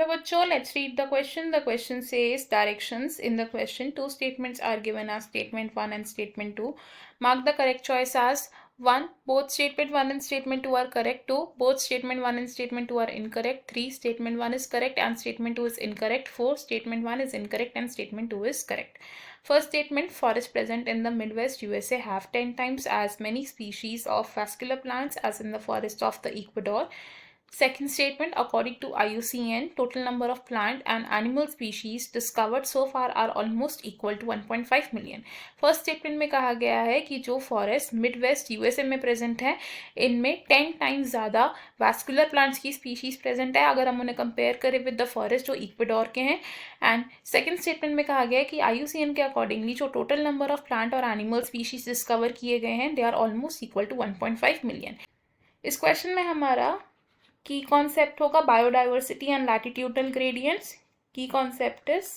Hello bachcho, let's read the question. The question says directions in the question. Two statements are given as statement 1 and statement 2. Mark the correct choice as 1. Both statement 1 and statement 2 are correct. 2. Both statement 1 and statement 2 are incorrect. 3. Statement 1 is correct and statement 2 is incorrect. 4. Statement 1 is incorrect and statement 2 is correct. First statement, forests present in the Midwest USA have 10 times as many species of vascular plants as in the forest of the Ecuador. Second statement, according to IUCN, total number of plant and animal species discovered so far are almost equal to 1.5 million. First statement में कहा गया है कि जो forest Midwest USA में present है इनमें 10 times ज़्यादा वैस्कुलर प्लांट्स की स्पीशीज प्रेजेंट है अगर हम उन्हें कंपेयर करें विद द फॉरेस्ट जो इक्वेडोर के हैं. एंड सेकेंड स्टेटमेंट में कहा गया है कि IUCN के अकॉर्डिंगली जो टोटल नंबर ऑफ प्लांट और एनिमल स्पीशीज डिस्कवर किए गए हैं they are almost equal to 1.5 million. इस क्वेश्चन में हमारा की कॉन्सेप्ट होगा biodiversity and latitudinal gradients. Key concept is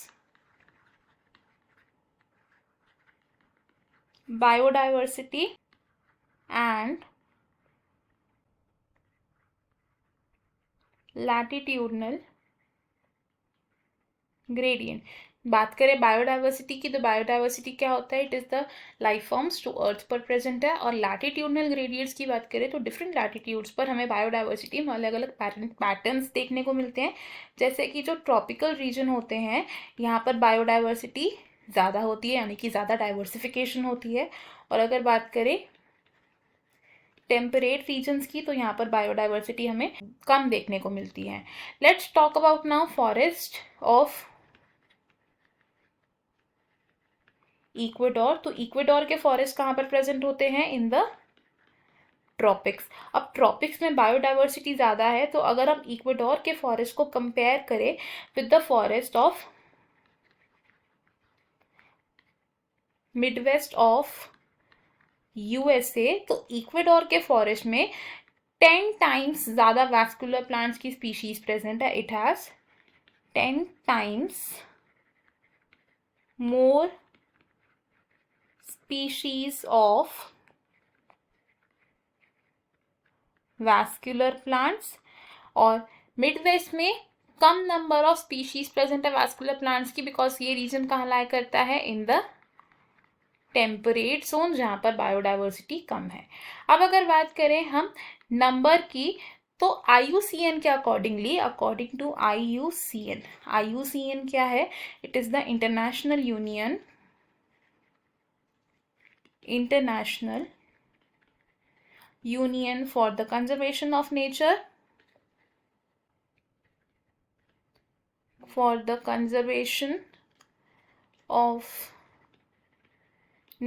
biodiversity and latitudinal gradient. बात करें बायोडाइवर्सिटी की तो बायोडाइवर्सिटी क्या होता है? It is the life forms जो अर्थ पर प्रेजेंट है. और लैटिट्यूडनल ग्रेडियंट्स की बात करें तो डिफरेंट लैटिट्यूड्स पर हमें बायोडाइवर्सिटी में अलग अलग पैटर्न्स देखने को मिलते हैं. जैसे कि जो ट्रॉपिकल रीजन होते हैं यहाँ पर बायोडाइवर्सिटी ज़्यादा होती है यानी कि ज़्यादा डाइवर्सिफिकेशन होती है. और अगर बात करें टेम्परेट रीजन्स की तो यहाँ पर बायोडाइवर्सिटी हमें कम देखने को मिलती है. Let's talk about now forest of Ecuador. तो इक्वेडोर के फॉरेस्ट कहाँ पर प्रेजेंट होते हैं? In the tropics. अब ट्रॉपिक्स में बायोडाइवर्सिटी ज़्यादा है तो अगर हम इक्वेडोर के फॉरेस्ट को कंपेयर करें with the forest of Midwest of USA तो इक्वेडोर के फॉरेस्ट में 10 टाइम्स ज़्यादा वैस्कुलर प्लांट्स की स्पीशीज प्रेजेंट है. It has 10 times more species of vascular plants. और मिडवेस्ट में कम नंबर ऑफ स्पीशीज प्रेजेंट है वैस्कुलर प्लांट्स की बिकॉज ये रीजन कहाँ लाई करता है? इन द टेम्परेट जोन जहाँ पर बायोडाइवर्सिटी कम है. अब अगर बात करें हम नंबर की तो IUCN के अकॉर्डिंगली अकॉर्डिंग टू IUCN क्या है? It is the International Union for the Conservation of Nature. For the conservation of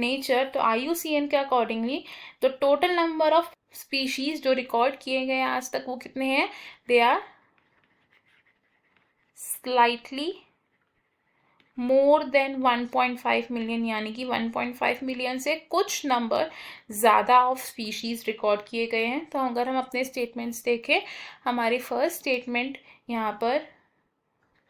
nature तो IUCN के अकॉर्डिंगली तो टोटल नंबर ऑफ स्पीशीज जो रिकॉर्ड किए गए हैं आज तक वो कितने हैं? They are slightly more than 1.5 million यानी कि 1.5 मिलियन से कुछ नंबर ज़्यादा ऑफ स्पीशीज़ रिकॉर्ड किए गए हैं. तो अगर हम अपने स्टेटमेंट्स देखें हमारी फर्स्ट स्टेटमेंट यहाँ पर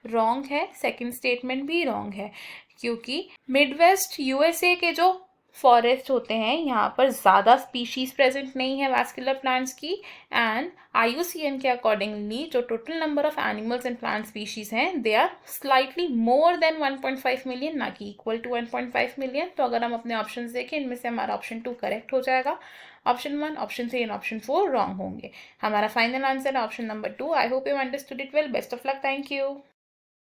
रॉन्ग है, सेकंड स्टेटमेंट भी रॉन्ग है क्योंकि मिडवेस्ट यूएसए के जो फॉरेस्ट होते हैं यहाँ पर ज़्यादा स्पीशीज प्रेजेंट नहीं है वैस्कुलर प्लांट्स की. एंड IUCN के अकॉर्डिंगली जो total number of animals and plant species हैं they are slightly more than 1.5 million ना कि इक्वल टू 1.5 मिलियन. तो अगर हम अपने ऑप्शन देखें इनमें से हमारा ऑप्शन 2 करेक्ट हो जाएगा. Option 1, option 3 and option 4 wrong होंगे. हमारा फाइनल आंसर है option number 2. I hope you understood it well. Best of luck. Thank you.